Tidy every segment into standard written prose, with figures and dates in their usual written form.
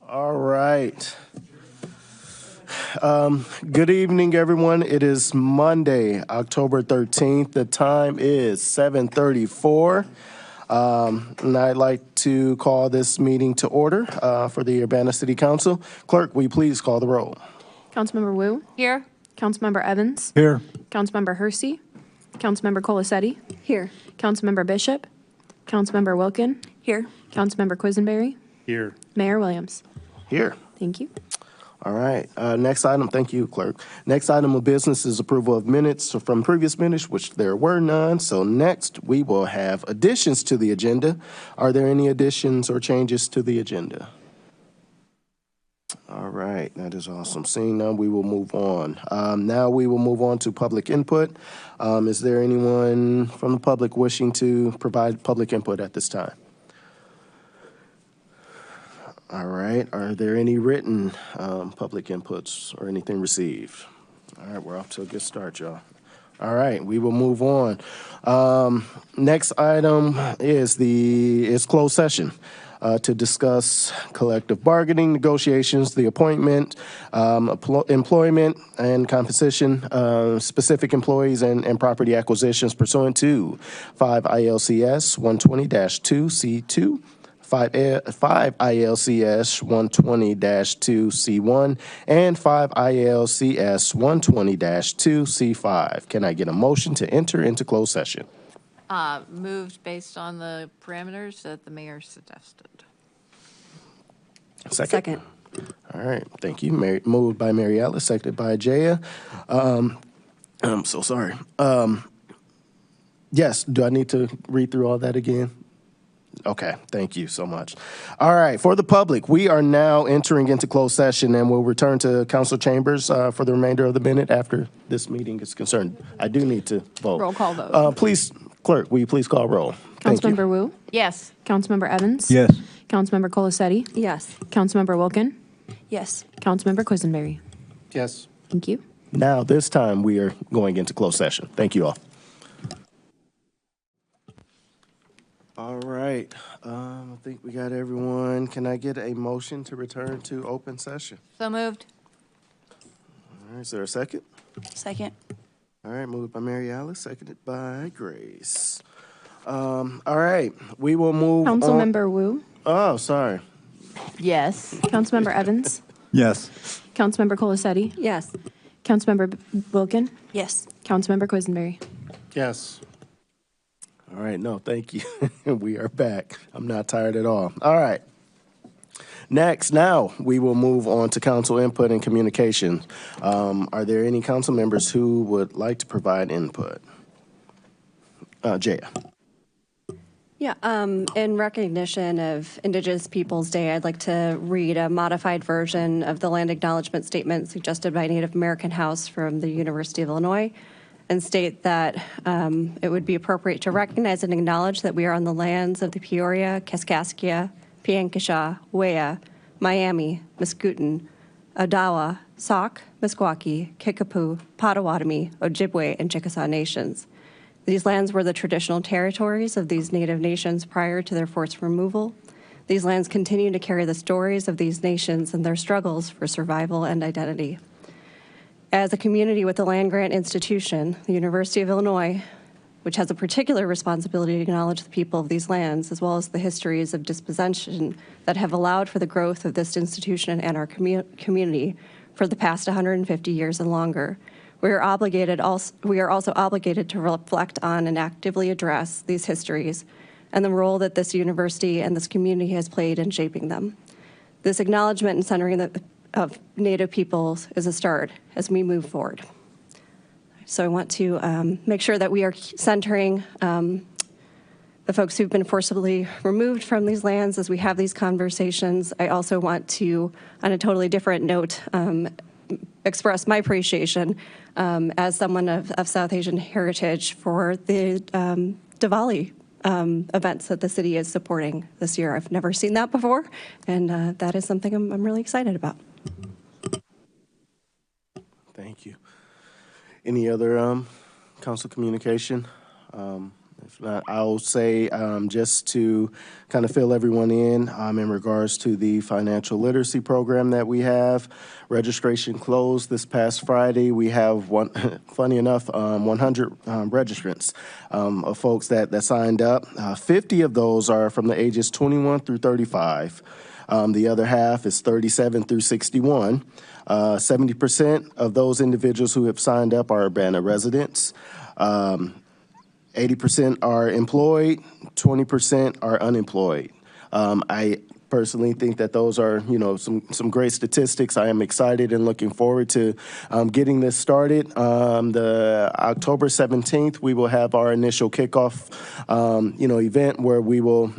All right. Good evening, everyone. It is Monday, October 13th. The time is 7:34. And I'd like to call this meeting to order for the Urbana City Council. Clerk, will you please call the roll? Councilmember Wu? Here. Councilmember Evans? Here. Councilmember Hersey? Councilmember Colasetti? Here. Councilmember Bishop? Councilmember Wilkin? Here. Councilmember Quisenberry? Here. Mayor Williams? Here. Thank you. All right. Next item, thank you, Clerk. Next item of business is approval of minutes from previous minutes, which there were none. So next, we will have additions to the agenda. Are there any additions or changes to the agenda? All right, that is awesome. Seeing none, we will move on. Now we will move on to public input. Is there anyone from the public wishing to provide public input at this time? All right, are there any written public inputs or anything received? All right, we're off to a good start, y'all. All right, we will move on. Next item is closed session to discuss collective bargaining negotiations, the appointment, employment, and compensation specific employees and property acquisitions pursuant to 5 ILCS 120-2C2. 5 ILCS 120-2C1 and 5 ILCS 120-2C5. Can I get a motion to enter into closed session? Moved based on the parameters that the mayor suggested. Second. All right, thank you. Moved by Mary Alice, seconded by Jaya. I'm so sorry. Yes, do I need to read through all that again? Okay, thank you so much. All right, for the public, we are now entering into closed session and we'll return to council chambers for the remainder of the minute after this meeting is concerned. I do need to vote. Roll call vote. Please, clerk, will you please call roll? Thank you. Councilmember Wu? Yes. Councilmember Evans? Yes. Councilmember Colasetti? Yes. Councilmember Wilkin? Yes. Councilmember Quisenberry? Yes. Thank you. Now, this time, we are going into closed session. Thank you all. All right, I think we got everyone. Can I get a motion to return to open session? So moved. All right, is there a second? Second. All right, moved by Mary Alice, seconded by Grace. All right, we will move on. Councilmember Wu? Oh, sorry. Yes. Councilmember Evans? Yes. Councilmember Colasetti? Yes. Councilmember Wilkin? Yes. Councilmember Quisenberry? Yes. All right, no, thank you. We are back. I'm not tired at all. All right. Now we will move on to council input and communication. Are there any council members who would like to provide input? Jaya. Yeah, in recognition of Indigenous Peoples Day, I'd like to read a modified version of the land acknowledgement statement suggested by Native American House from the University of Illinois, and state that it would be appropriate to recognize and acknowledge that we are on the lands of the Peoria, Kaskaskia, Piankashaw, Wea, Miami, Mascoutin, Odawa, Sauk, Meskwaki, Kickapoo, Potawatomi, Ojibwe, and Chickasaw nations. These lands were the traditional territories of these Native nations prior to their forced removal. These lands continue to carry the stories of these nations and their struggles for survival and identity. As a community with a land-grant institution, the University of Illinois, which has a particular responsibility to acknowledge the people of these lands, as well as the histories of dispossession that have allowed for the growth of this institution and our community for the past 150 years and longer, we are also obligated to reflect on and actively address these histories and the role that this university and this community has played in shaping them. This acknowledgement and centering of Native peoples is a start as we move forward. So I want to make sure that we are centering the folks who've been forcibly removed from these lands as we have these conversations. I also want to, on a totally different note, express my appreciation as someone of South Asian heritage for the Diwali events that the city is supporting this year. I've never seen that before, and that is something I'm really excited about. Thank you. Any other council communication? If not, I'll say, just to kind of fill everyone in regards to the financial literacy program that we have. Registration closed this past Friday. We have funny enough, 100 registrants of folks that signed up. 50 of those are from the ages 21 through 35. The other half is 37 through 61. 70% of those individuals who have signed up are Urbana residents. 80% are employed, 20% are unemployed. I personally think that those are, some great statistics. I am excited and looking forward to getting this started. The October 17th, we will have our initial kickoff, event where we will,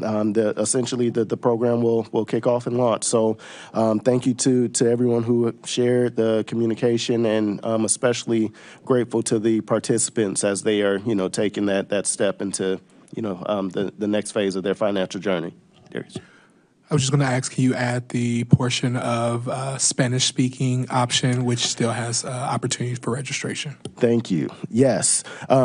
essentially the program will kick off and launch. So thank you to everyone who shared the communication, and especially grateful to the participants as they are, taking that step into, the next phase of their financial journey. Darius. I was just going to ask, can you add the portion of Spanish-speaking option, which still has opportunities for registration? Thank you. Yes.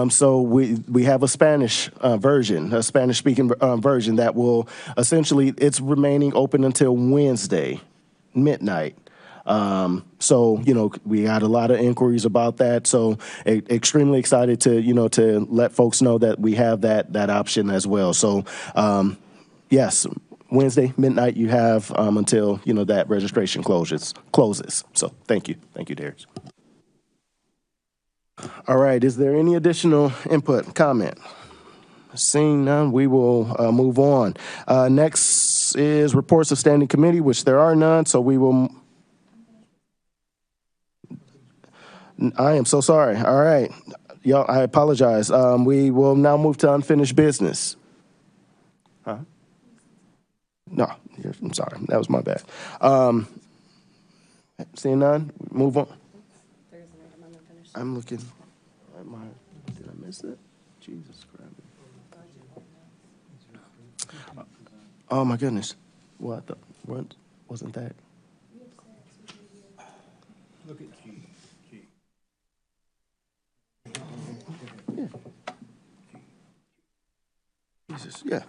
So we have a Spanish version, a Spanish-speaking version that will essentially, it's remaining open until Wednesday, midnight. So, we had a lot of inquiries about that. So extremely excited to let folks know that we have that option as well. So, yes. Wednesday, midnight, you have until, that registration closes. So thank you. Thank you, Darius. All right. Is there any additional input, comment? Seeing none, we will move on. Next is reports of standing committee, which there are none. So we will. I am so sorry. All right. Y'all, I apologize. We will now move to unfinished business. Huh? No, I'm sorry. That was my bad. Seeing none, move on. There's an item on unfinished. I'm looking at my, did I miss it? Jesus Christ. Oh my goodness. What wasn't that? Look at G. Yeah. Jesus, yeah.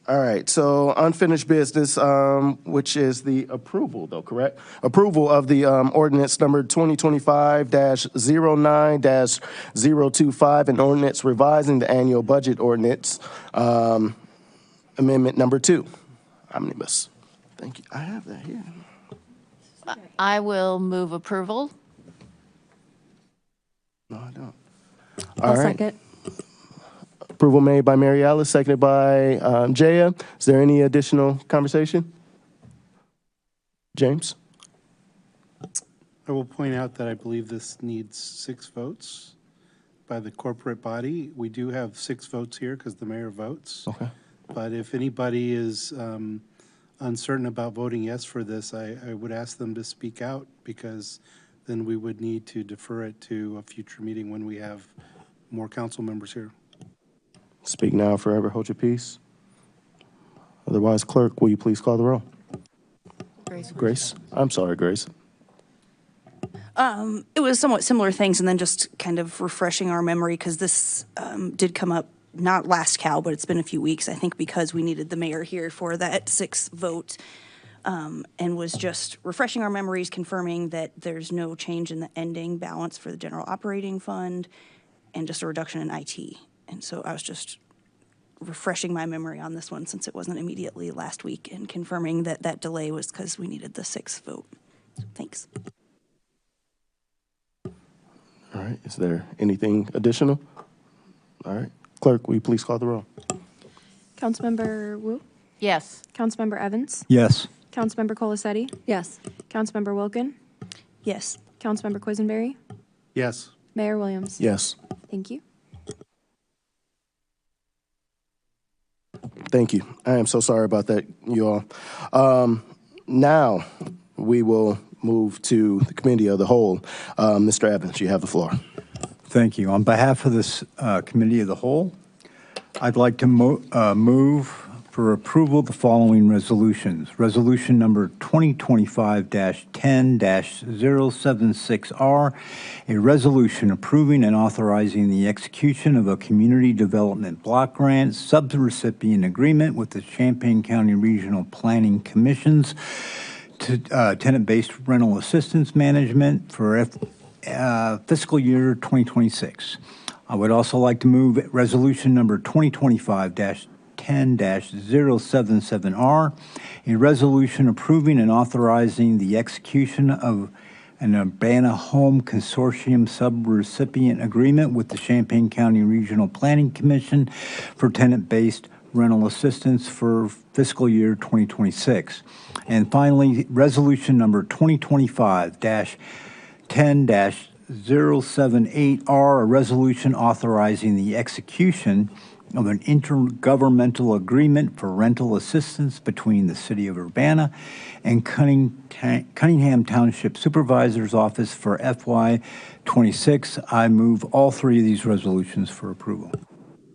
All right, so unfinished business, which is the approval, though, correct? Approval of the ordinance number 2025-09-025, an ordinance revising the annual budget ordinance, amendment number 2, omnibus. Thank you. I have that here. I will move approval. No, I don't. I'll All right. second. Approval made by Mary Alice, seconded by Jaya. Is there any additional conversation? James? I will point out that I believe this needs 6 votes by the corporate body. We do have 6 votes here because the mayor votes. Okay. But if anybody is uncertain about voting yes for this, I would ask them to speak out, because then we would need to defer it to a future meeting when we have more council members here. Speak now, forever hold your peace. Otherwise, clerk, will you please call the roll? Grace? I'm sorry, Grace. It was somewhat similar things, and then just kind of refreshing our memory, because this did come up, not last Cal, but it's been a few weeks, I think, because we needed the mayor here for that 6th vote, and was just refreshing our memories, confirming that there's no change in the ending balance for the general operating fund, and just a reduction in IT. And so I was just refreshing my memory on this one, since it wasn't immediately last week, and confirming that that delay was because we needed the 6th vote. So thanks. All right, is there anything additional? All right, clerk, will you please call the roll? Councilmember Wu? Yes. Councilmember Evans? Yes. Councilmember Colasetti? Yes. Councilmember Wilkin? Yes. Councilmember Quisenberry? Yes. Mayor Williams? Yes. Thank you. Thank you. I am so sorry about that, you all. Now, we will move to the committee of the whole. Mr. Evans, you have the floor. Thank you. On behalf of this committee of the whole, I'd like to move for for approval the following resolutions. Resolution number 2025-10-076R, a resolution approving and authorizing the execution of a community development block grant subrecipient agreement with the Champaign County Regional Planning Commission's to tenant-based rental assistance management for fiscal year 2026. I would also like to move resolution number 2025-10-077R, a resolution approving and authorizing the execution of an Urbana Home Consortium subrecipient agreement with the Champaign County Regional Planning Commission for tenant-based rental assistance for fiscal year 2026. And finally, resolution number 2025-10-078R, a resolution authorizing the execution of an intergovernmental agreement for rental assistance between the City of Urbana and Cunningham Township Supervisor's Office for FY26. I move all three of these resolutions for approval.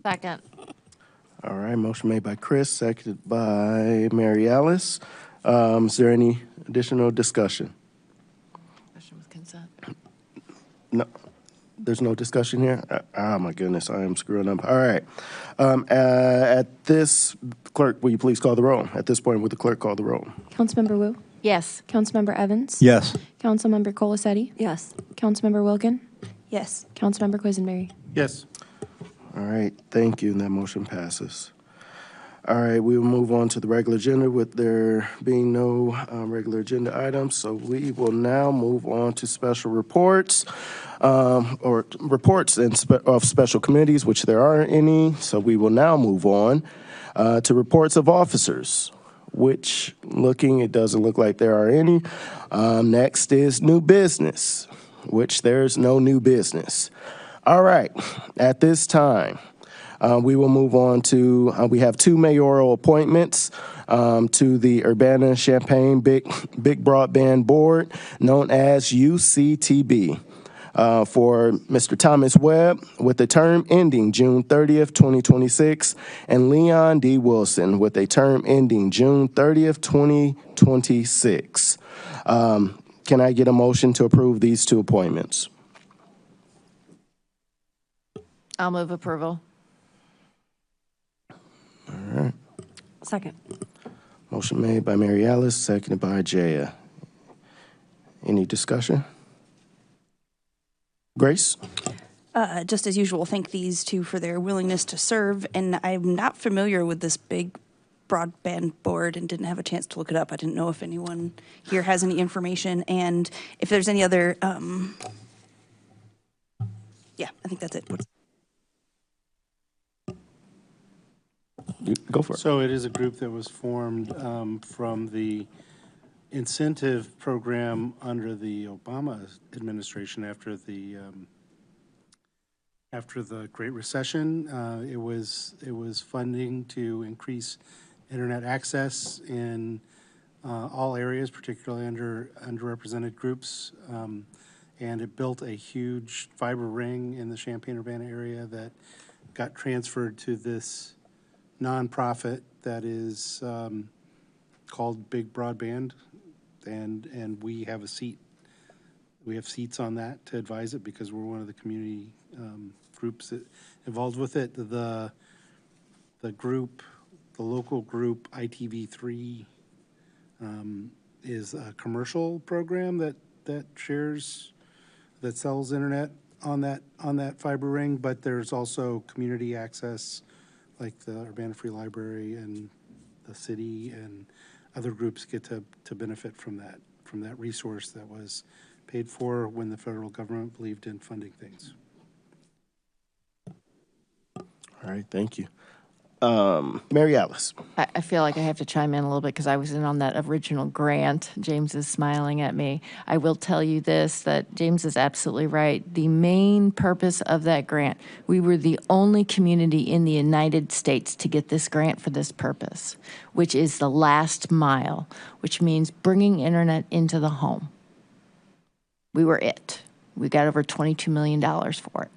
Second. All right, motion made by Chris, seconded by Mary Alice. Is there any additional discussion? Motion with consent. No, there's no discussion here? Oh, my goodness, I am screwing up. All right. At this, clerk, will you please call the roll? At this point, would the clerk call the roll? Councilmember Wu, Yes. Councilmember Evans, Yes. Councilmember Colacetti, Yes. Councilmember Wilkin, Yes. Councilmember Quisenberry. Yes. All right, thank you, and that motion passes. All right, we will move on to the regular agenda with there being no regular agenda items. So we will now move on to special reports or reports of special committees, which there aren't any. So we will now move on to reports of officers, which it doesn't look like there are any. Next is new business, which there's no new business. All right, at this time, we will move on to, we have two mayoral appointments to the Urbana-Champaign Big Broadband Board, known as UCTB, for Mr. Thomas Webb, with a term ending June 30th, 2026, and Leon D. Wilson, with a term ending June 30th, 2026. Can I get a motion to approve these two appointments? I'll move approval. Second. Motion made by Mary Alice, seconded by Jaya. Any discussion? Grace? Just as usual, thank these two for their willingness to serve. And I'm not familiar with this big broadband board and didn't have a chance to look it up. I didn't know if anyone here has any information and if there's any other, yeah, I think that's it. Go for it. So it is a group that was formed from the incentive program under the Obama administration after the Great Recession. It was funding to increase internet access in all areas, particularly underrepresented groups, and it built a huge fiber ring in the Champaign-Urbana area that got transferred to this nonprofit that is called Big Broadband, and we have a seat. We have seats on that to advise it because we're one of the community groups that involved with it. The local group ITV3 is a commercial program that sells internet on that fiber ring, but there's also community access like the Urbana Free Library and the city and other groups get to benefit from that resource that was paid for when the federal government believed in funding things. All right, thank you. Mary Alice. I feel like I have to chime in a little bit because I was in on that original grant. James is smiling at me. I will tell you this, that James is absolutely right. The main purpose of that grant, we were the only community in the United States to get this grant for this purpose, which is the last mile, which means bringing internet into the home. We were it. We got over $22 million for it.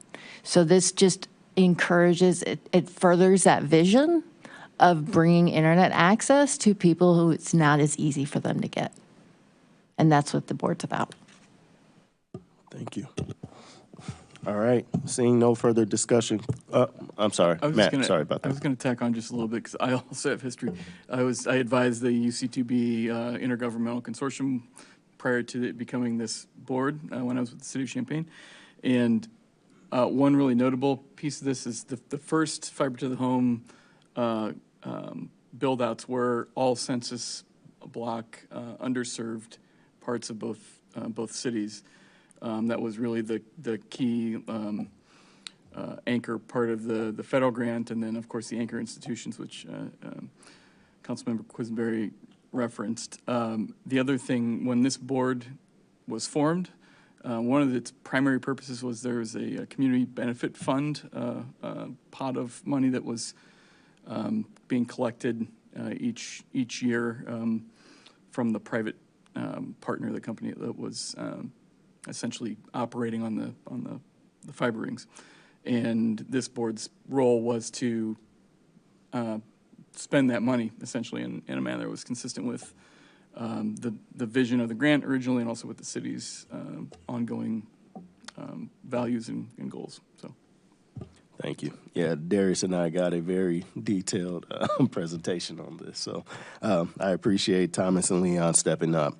So this just encourages, it furthers that vision of bringing internet access to people who it's not as easy for them to get. And that's what the board's about. Thank you. All right, seeing no further discussion. I'm sorry, I was Matt, gonna, sorry about I was that. going to tack on just a little bit because I also have history. I advised the UC2B Intergovernmental Consortium prior to it becoming this board when I was with the City of Champaign. And one really notable piece of this is the first fiber to the home build-outs were all census block underserved parts of both cities. That was really the key anchor part of the federal grant, and then of course the anchor institutions, which Councilmember Quisenberry referenced. The other thing, when this board was formed, one of its primary purposes was there was a community benefit fund pot of money that was being collected each year from the private partner, the company that was essentially operating on the fiber rings. And this board's role was to spend that money essentially in a manner that was consistent with the vision of the grant originally, and also with the city's ongoing values and goals. So, Thank you. Yeah, Darius and I got a very detailed presentation on this, so I appreciate Thomas and Leon stepping up.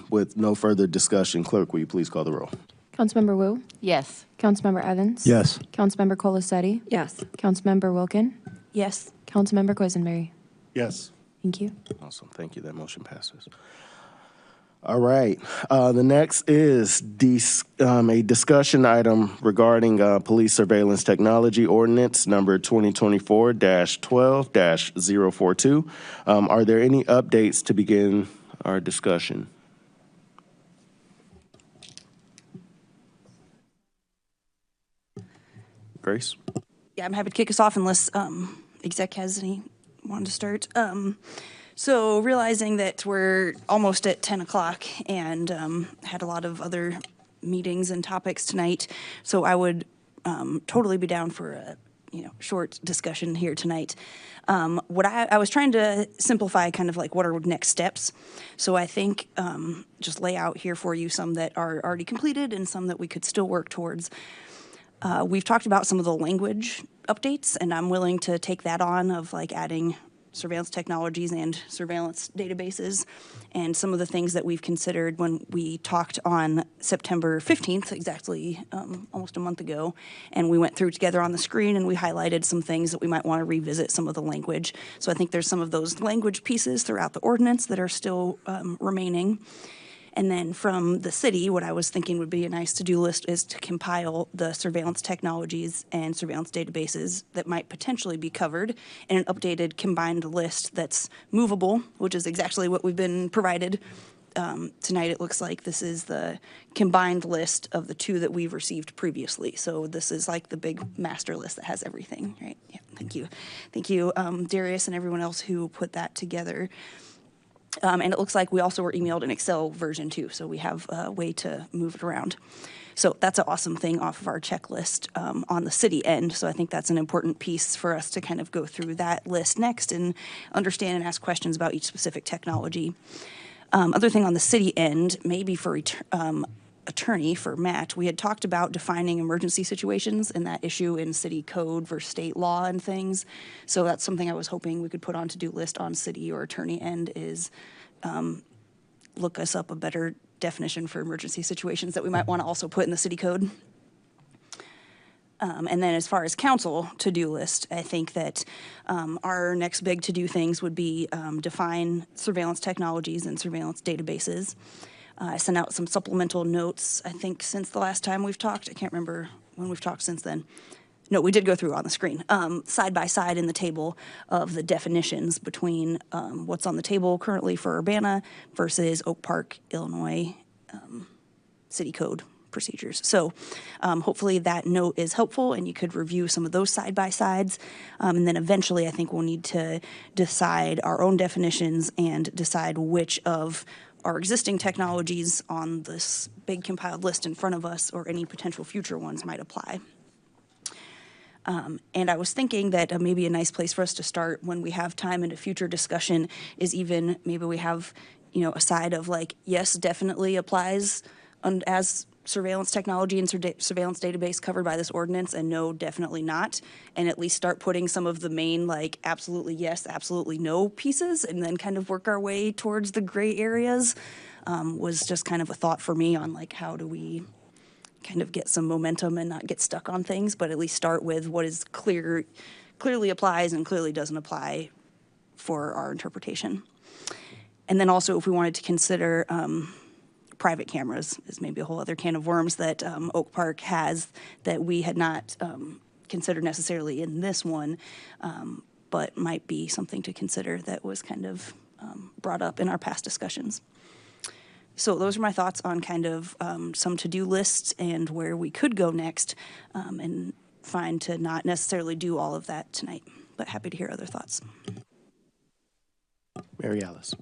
With no further discussion, clerk, will you please call the roll? Councilmember Wu, Yes. Councilmember Evans. Yes. Councilmember Colacetti, Yes. Councilmember Wilkin, Yes. Councilmember Quisenberry. Yes. Thank you. Awesome, thank you. That motion passes. All right, the next is a discussion item regarding police surveillance technology ordinance number 2024-12-042. Are there any updates to begin our discussion? Grace? Yeah, I'm happy to kick us off unless exec has any wanted to start. So realizing that we're almost at 10 o'clock and had a lot of other meetings and topics tonight, so I would totally be down for a short discussion here tonight. What I was trying to simplify kind of like what are next steps. So I think just lay out here for you some that are already completed and some that we could still work towards. We've talked about some of the language updates, and I'm willing to take that on of like adding surveillance technologies and surveillance databases, and some of the things that we've considered when we talked on September 15th, exactly almost a month ago, and we went through together on the screen and we highlighted some things that we might want to revisit some of the language. So I think there's some of those language pieces throughout the ordinance that are still remaining. And then from the city, what I was thinking would be a nice to-do list is to compile the surveillance technologies and surveillance databases that might potentially be covered in an updated combined list that's movable, which is exactly what we've been provided. Tonight, it looks like this is the combined list of the two that we've received previously. So this is like the big master list that has everything, right? Yeah, thank you. Thank you, Darius and everyone else who put that together. And it looks like we also were emailed an Excel version too, so we have a way to move it around. So that's an awesome thing off of our checklist on the city end. So I think that's an important piece for us to kind of go through that list next and understand and ask questions about each specific technology. Other thing on the city end, maybe for attorney, for Matt, we had talked about defining emergency situations and that issue in city code versus state law and things. So that's something I was hoping we could put on to-do list on city or attorney end is look us up a better definition for emergency situations that we might want to also put in the city code. And then as far as council to-do list, I think that our next big to-do things would be define surveillance technologies and surveillance databases. I sent out some supplemental notes, I think, since the last time we've talked. I can't remember when we've talked since then. No, we did go through on the screen, side by side in the table of the definitions between what's on the table currently for Urbana versus Oak Park, Illinois city code procedures. So hopefully that note is helpful and you could review some of those side by sides. And then eventually I think we'll need to decide our own definitions and decide which of our existing technologies on this big compiled list in front of us or any potential future ones might apply. And I was thinking that maybe a nice place for us to start when we have time in a future discussion is even maybe we have, a side of like, yes, definitely applies as surveillance technology and surveillance database covered by this ordinance, and no, definitely not. And at least start putting some of the main like absolutely yes, absolutely no pieces, and then kind of work our way towards the gray areas. Was just kind of a thought for me on like how do we kind of get some momentum and not get stuck on things, but at least start with what is clearly applies and clearly doesn't apply for our interpretation. And then also if we wanted to consider private cameras is maybe a whole other can of worms that Oak Park has that we had not considered necessarily in this one, but might be something to consider that was kind of brought up in our past discussions. So those are my thoughts on kind of some to-do lists and where we could go next, and fine to not necessarily do all of that tonight, but happy to hear other thoughts. Mary Alice.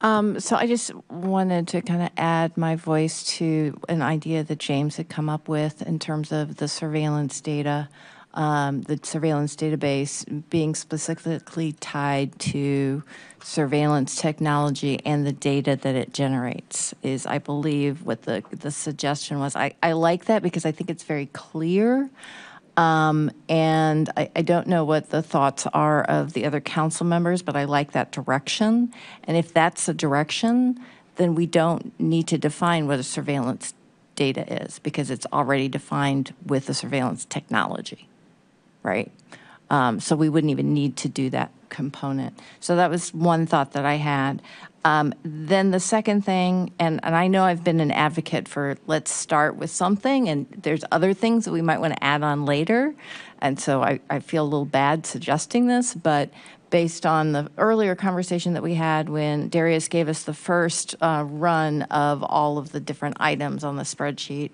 So I just wanted to kind of add my voice to an idea that James had come up with in terms of the surveillance data, the surveillance database being specifically tied to surveillance technology and the data that it generates is, I believe, what the suggestion was. I like that because I think it's very clear. And I don't know what the thoughts are of the other council members, but I like that direction. And if that's the direction, then we don't need to define what a surveillance data is because it's already defined with the surveillance technology, right? So we wouldn't even need to do that component. So that was one thought that I had. Then the second thing, and I know I've been an advocate for let's start with something, and there's other things that we might want to add on later. And so I feel a little bad suggesting this, but based on the earlier conversation that we had when Darius gave us the first run of all of the different items on the spreadsheet,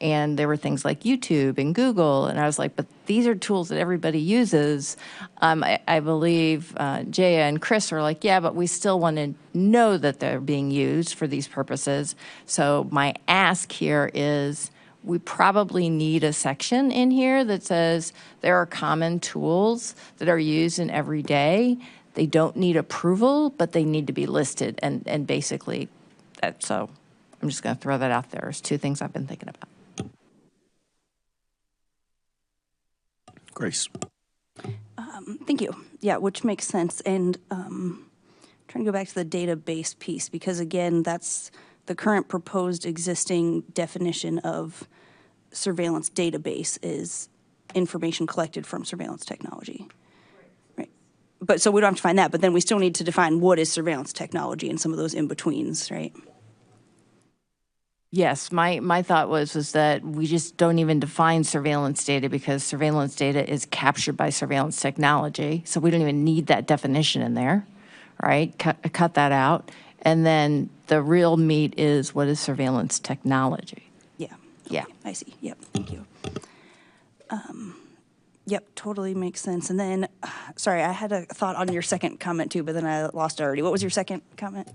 and there were things like YouTube and Google, and I was like, but these are tools that everybody uses. I believe Jaya and Chris are like, yeah, but we still want to know that they're being used for these purposes. So my ask here is we probably need a section in here that says there are common tools that are used in every day. They don't need approval, but they need to be listed, and basically that. So I'm just going to throw that out there. There's two things I've been thinking about. Grace. Thank you. Yeah, which makes sense. And trying to go back to the database piece, because again, that's the current proposed existing definition of surveillance database is information collected from surveillance technology. Right. But so we don't have to find that, but then we still need to define what is surveillance technology and some of those in-betweens, right? Yes, my thought was that we just don't even define surveillance data because surveillance data is captured by surveillance technology. So we don't even need that definition in there, right? Cut that out. And then the real meat is what is surveillance technology. Yeah. Yeah. Okay, I see. Yep. Thank you. Yep, totally makes sense. And then, sorry, I had a thought on your second comment too, but then I lost it already. What was your second comment?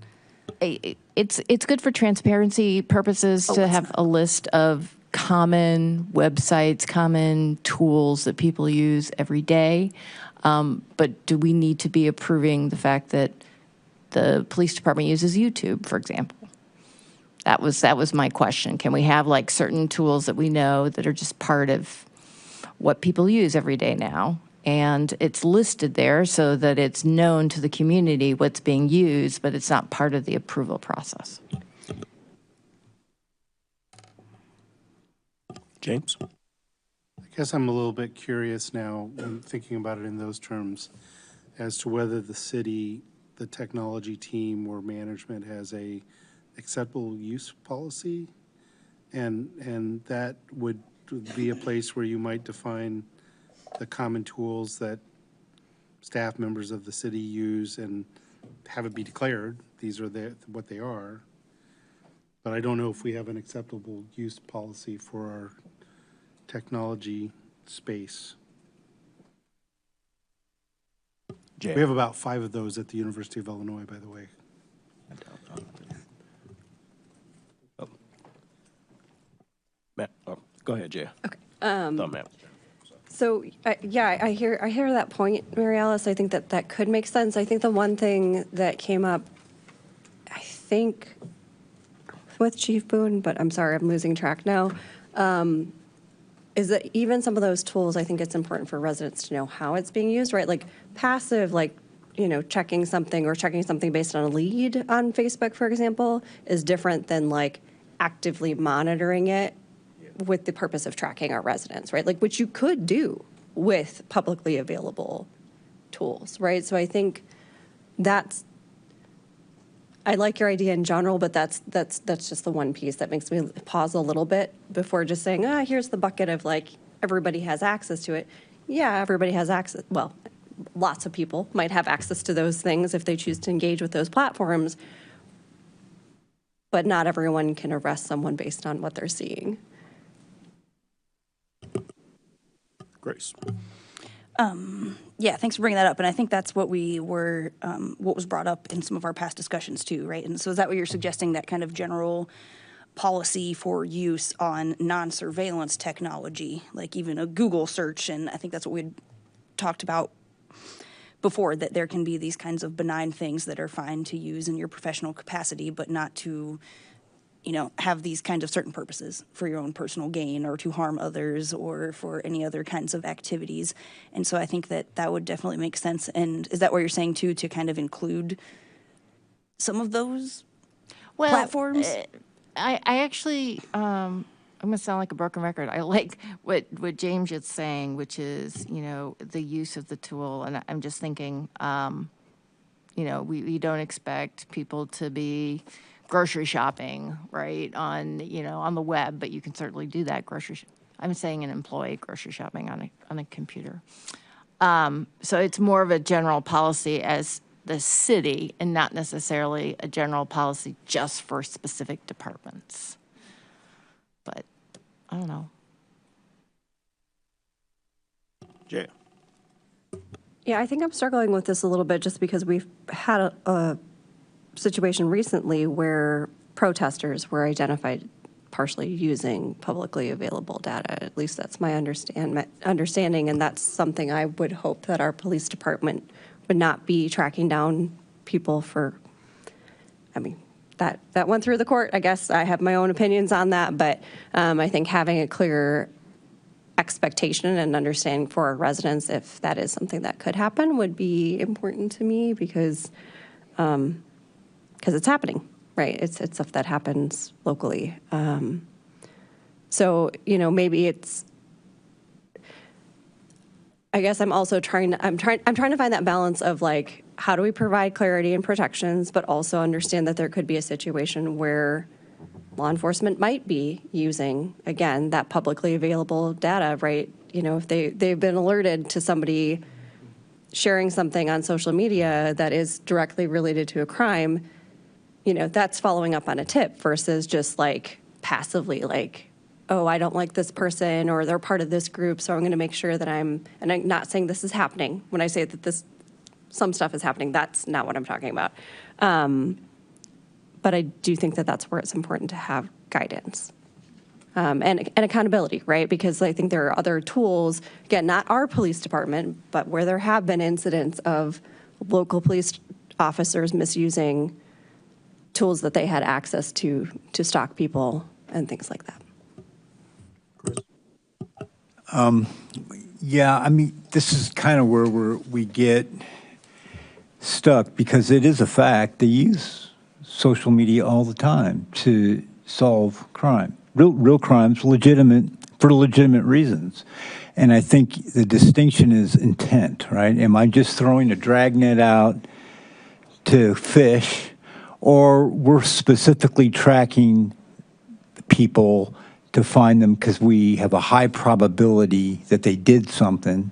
It's good for transparency purposes to have a list of common websites, common tools that people use every day. But do we need to be approving the fact that the police department uses YouTube, for example? That was my question. Can we have like certain tools that we know that are just part of what people use every day now? And it's listed there so that it's known to the community what's being used, but it's not part of the approval process. James? I guess I'm a little bit curious now when thinking about it in those terms as to whether the city, the technology team or management has a acceptable use policy, and that would be a place where you might define the common tools that staff members of the city use and have it be declared, these are what they are. But I don't know if we have an acceptable use policy for our technology space. Jay. We have about 5 of those at the University of Illinois, by the way. Go ahead, Jay. Okay. Thought, ma'am. So, yeah, I hear that point, Mary Alice. I think that could make sense. I think the one thing that came up, I think, with Chief Boone, but I'm sorry, I'm losing track now, is that even some of those tools, I think it's important for residents to know how it's being used, right? Like passive, like, checking something based on a lead on Facebook, for example, is different than like actively monitoring it with the purpose of tracking our residents, right? Like, which you could do with publicly available tools, right? So I think I like your idea in general, but that's just the one piece that makes me pause a little bit before just saying, here's the bucket of like, everybody has access to it. Yeah, everybody has access. Well, lots of people might have access to those things if they choose to engage with those platforms, but not everyone can arrest someone based on what they're seeing. Grace. Yeah, thanks for bringing that up. And I think that's what what was brought up in some of our past discussions too, right? And so is that what you're suggesting, that kind of general policy for use on non-surveillance technology, like even a Google search? And I think that's what we'd talked about before, that there can be these kinds of benign things that are fine to use in your professional capacity, but not to, have these kinds of certain purposes for your own personal gain or to harm others or for any other kinds of activities. And so I think that would definitely make sense. And is that what you're saying too, to kind of include some of those platforms? I actually, I'm going to sound like a broken record. I like what James is saying, which is, the use of the tool. And I'm just thinking, we don't expect people to be grocery shopping, right, on the web, but you can certainly do that I'm saying an employee grocery shopping on a computer. So it's more of a general policy as the city and not necessarily a general policy just for specific departments. But I don't know. Jay. Yeah, I think I'm struggling with this a little bit just because we've had a situation recently where protesters were identified partially using publicly available data. At least that's my understanding, and that's something I would hope that our police department would not be tracking down people for. I mean, that went through the court. I guess I have my own opinions on that, but I think having a clear expectation and understanding for our residents, if that is something that could happen, would be important to me because it's happening, right? It's stuff that happens locally. So, maybe it's, I guess I'm also trying to find that balance of like, how do we provide clarity and protections, but also understand that there could be a situation where law enforcement might be using, again, that publicly available data, right? If they've been alerted to somebody sharing something on social media that is directly related to a crime, that's following up on a tip versus just like passively like, oh, I don't like this person or they're part of this group, so I'm going to make sure that and I'm not saying this is happening. When I say that some stuff is happening, that's not what I'm talking about. But I do think that that's where it's important to have guidance and accountability, right? Because I think there are other tools, again, not our police department, but where there have been incidents of local police officers misusing tools that they had access to stalk people and things like that. Yeah, I mean, this is kind of where we get stuck because it is a fact. They use social media all the time to solve crime, real crimes, for legitimate reasons. And I think the distinction is intent, right? Am I just throwing a dragnet out to fish, or we're specifically tracking people to find them because we have a high probability that they did something,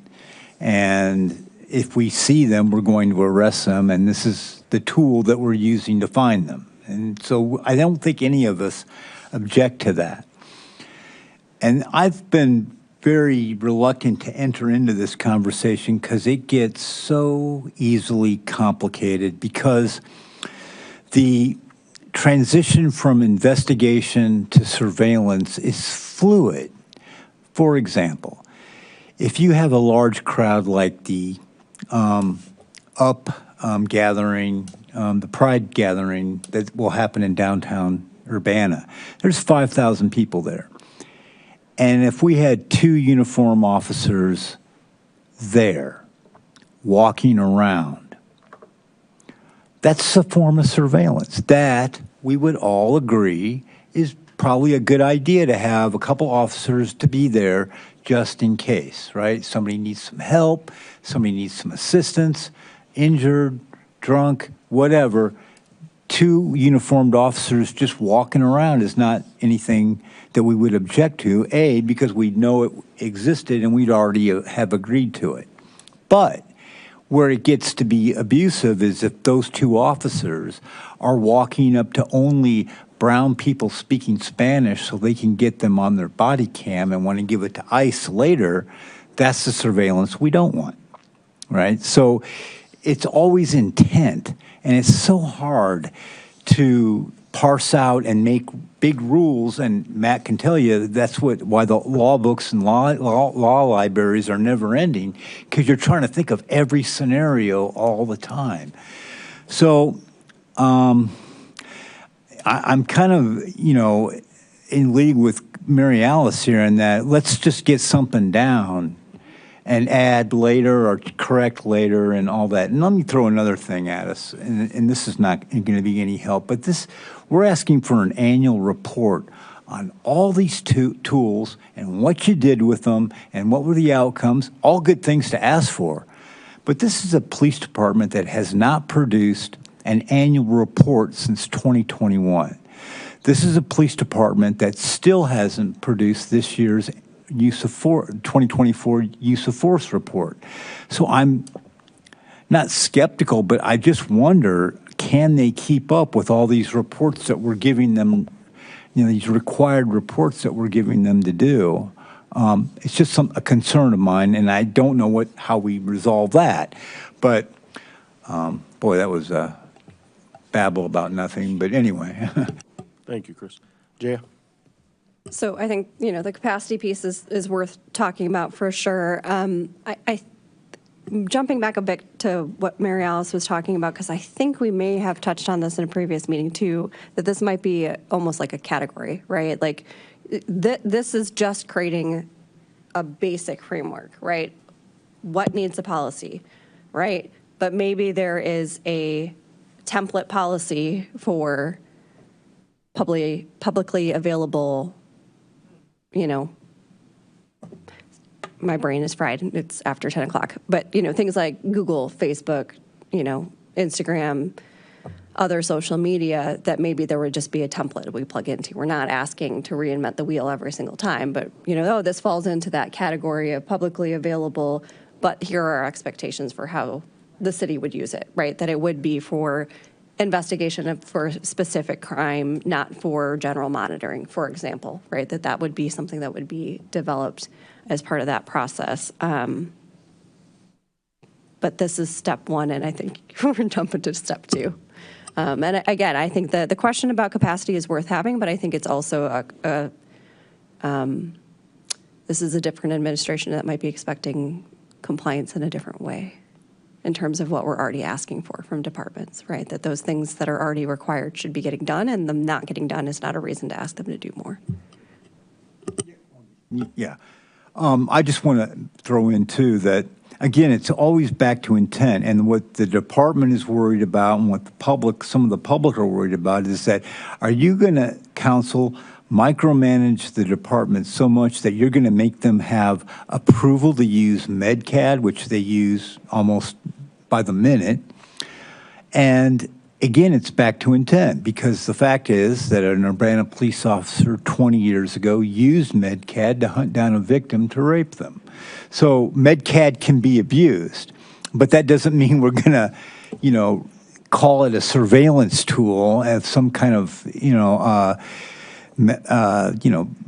and if we see them, we're going to arrest them, and this is the tool that we're using to find them. And so I don't think any of us object to that. And I've been very reluctant to enter into this conversation because it gets so easily complicated, because the transition from investigation to surveillance is fluid. For example, if you have a large crowd like the gathering, the Pride gathering that will happen in downtown Urbana, there's 5,000 people there. And if we had 2 uniform officers there walking around, that's a form of surveillance that we would all agree is probably a good idea to have a couple officers to be there just in case, right? Somebody needs some help, somebody needs some assistance, injured, drunk, whatever. 2 uniformed officers just walking around is not anything that we would object to, A, because we know it existed and we'd already have agreed to it. But where it gets to be abusive is if those 2 officers are walking up to only brown people speaking Spanish so they can get them on their body cam and want to give it to ICE later, that's the surveillance we don't want, right? So it's always intent, and it's so hard to parse out and make big rules, and Matt can tell you that's why the law books and law libraries are never ending, because you're trying to think of every scenario all the time. So I'm kind of, in league with Mary Alice here in that let's just get something down and add later or correct later and all that. And let me throw another thing at us, and this is not going to be any help, but we're asking for an annual report on all these tools and what you did with them and what were the outcomes, all good things to ask for. But this is a police department that has not produced an annual report since 2021. This is a police department that still hasn't produced this year's 2024 use of force report. So I'm not skeptical, but I just wonder, can they keep up with all these reports that we're giving them, these required reports that we're giving them to do? It's just a concern of mine, and I don't know how we resolve that. But, boy, that was babble about nothing. But anyway. Thank you, Chris. Jaya? So I think, the capacity piece is worth talking about for sure. Jumping back a bit to what Mary Alice was talking about, because I think we may have touched on this in a previous meeting too, that this might be almost like a category, right? Like this is just creating a basic framework, right? What needs a policy, right? But maybe there is a template policy for publicly available, my brain is fried. It's after 10 o'clock. But, things like Google, Facebook, Instagram, other social media, that maybe there would just be a template we plug into. We're not asking to reinvent the wheel every single time, but, this falls into that category of publicly available, but here are our expectations for how the city would use it, right? That it would be for investigation for specific crime, not for general monitoring, for example, right? That would be something that would be developed as part of that process. But this is step 1, and I think we're jumping to step 2. And again, I think the question about capacity is worth having, but I think it's also this is a different administration that might be expecting compliance in a different way in terms of what we're already asking for from departments, right? That those things that are already required should be getting done, and them not getting done is not a reason to ask them to do more. Yeah. I just want to throw in, too, that, again, it's always back to intent. And what the department is worried about and what some of the public are worried about is that, are you going to, council, micromanage the department so much that you're going to make them have approval to use MedCAD, which they use almost by the minute? And again, it's back to intent, because the fact is that an Urbana police officer 20 years ago used MedCAD to hunt down a victim to rape them. So MedCAD can be abused, but that doesn't mean we're going to, call it a surveillance tool as some kind of,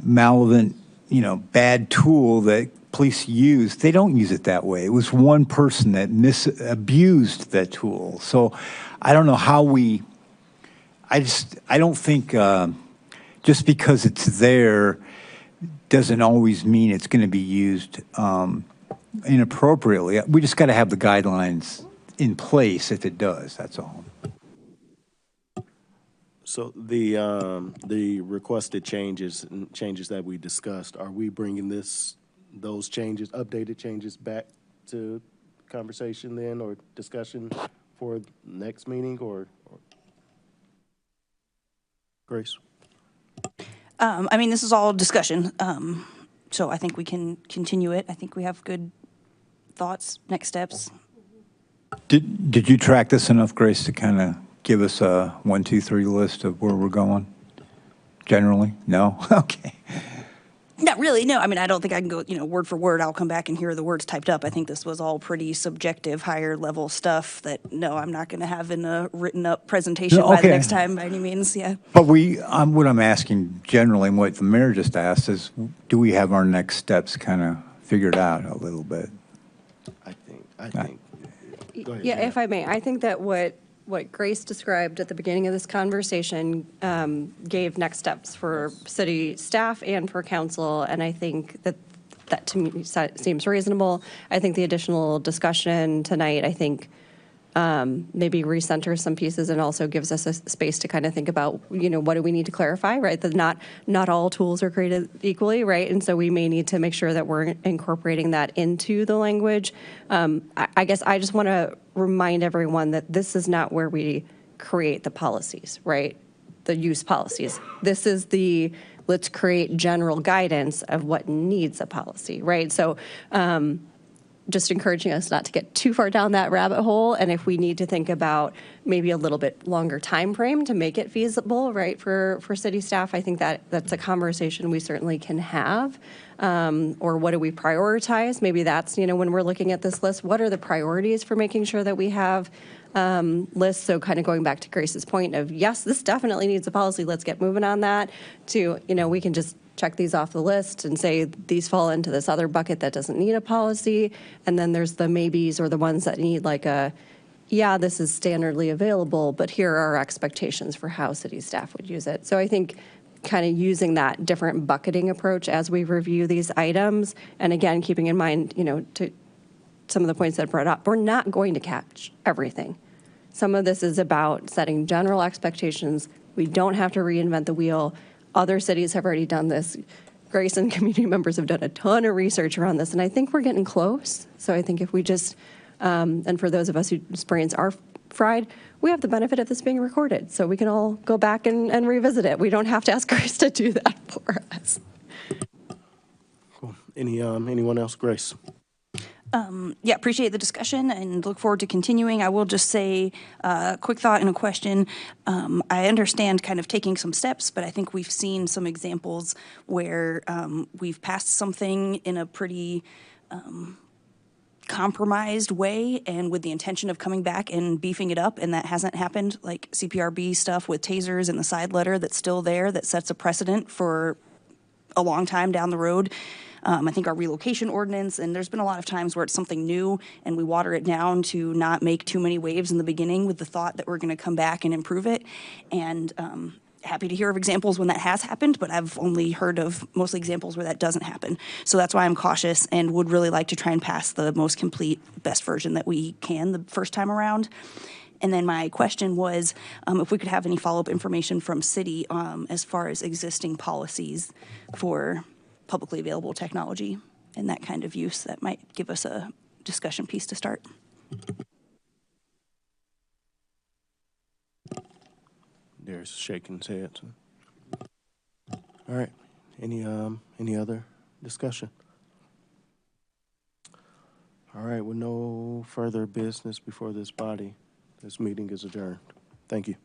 malevolent, bad tool that police use. They don't use it that way. It was one person that abused that tool. So I don't know how I don't think just because it's there doesn't always mean it's going to be used inappropriately. We just got to have the guidelines in place if it does, that's all. So the requested changes that we discussed, are we bringing those changes, updated changes back to conversation then, or discussion for next meeting, or Grace? I mean, this is all discussion, so I think we can continue it. I think we have good thoughts, next steps. Did you track this enough, Grace, to kind of give us a 1, 2, 3 list of where we're going? Generally? No? Okay. Not really, no. I mean, I don't think I can go, word for word. I'll come back and hear the words typed up. I think this was all pretty subjective, higher level stuff that, no, I'm not going to have in a written up presentation No, by the okay. next time by any means, yeah. But what I'm asking generally, and what the mayor just asked is, do we have our next steps kind of figured out a little bit? I think. Go ahead, Yeah, Janet. if I may, I think that what Grace described at the beginning of this conversation gave next steps for city staff and for council, and I think that to me seems reasonable. I think the additional discussion tonight, I think, maybe recenters some pieces and also gives us a space to kind of think about, what do we need to clarify, right? That not all tools are created equally, right? And so we may need to make sure that we're incorporating that into the language. I guess I just want to remind everyone that this is not where we create the policies, right? The use policies. This is let's create general guidance of what needs a policy, right? So, just encouraging us not to get too far down that rabbit hole. And if we need to think about maybe a little bit longer time frame to make it feasible, right, for city staff, I think that's a conversation we certainly can have. Or what do we prioritize? Maybe that's, when we're looking at this list, what are the priorities for making sure that we have lists? So kind of going back to Grace's point of, yes, this definitely needs a policy, let's get moving on that, to, we can just check these off the list and say these fall into this other bucket that doesn't need a policy. And then there's the maybes or the ones that need like this is standardly available, but here are our expectations for how city staff would use it. So I think kind of using that different bucketing approach as we review these items. And again, keeping in mind, to some of the points that I brought up, we're not going to catch everything. Some of this is about setting general expectations. We don't have to reinvent the wheel. Other cities have already done this. Grace and community members have done a ton of research around this, and I think we're getting close. So I think if we just, and for those of us whose brains are fried, we have the benefit of this being recorded, so we can all go back and revisit it. We don't have to ask Grace to do that for us. Cool. Anyone else? Grace? Yeah, appreciate the discussion and look forward to continuing. I will just say a quick thought and a question. I understand kind of taking some steps, but I think we've seen some examples where we've passed something in a pretty compromised way and with the intention of coming back and beefing it up, and that hasn't happened, like CPRB stuff with tasers and the side letter that's still there that sets a precedent for a long time down the road. I think our relocation ordinance, and there's been a lot of times where it's something new and we water it down to not make too many waves in the beginning with the thought that we're going to come back and improve it. And happy to hear of examples when that has happened, but I've only heard of mostly examples where that doesn't happen. So that's why I'm cautious and would really like to try and pass the most complete, best version that we can the first time around. And then my question was if we could have any follow-up information from city as far as existing policies for publicly available technology and that kind of use. That might give us a discussion piece to start. There's shaking his head. All right. Any other discussion? All right. With no further business before this body, this meeting is adjourned. Thank you.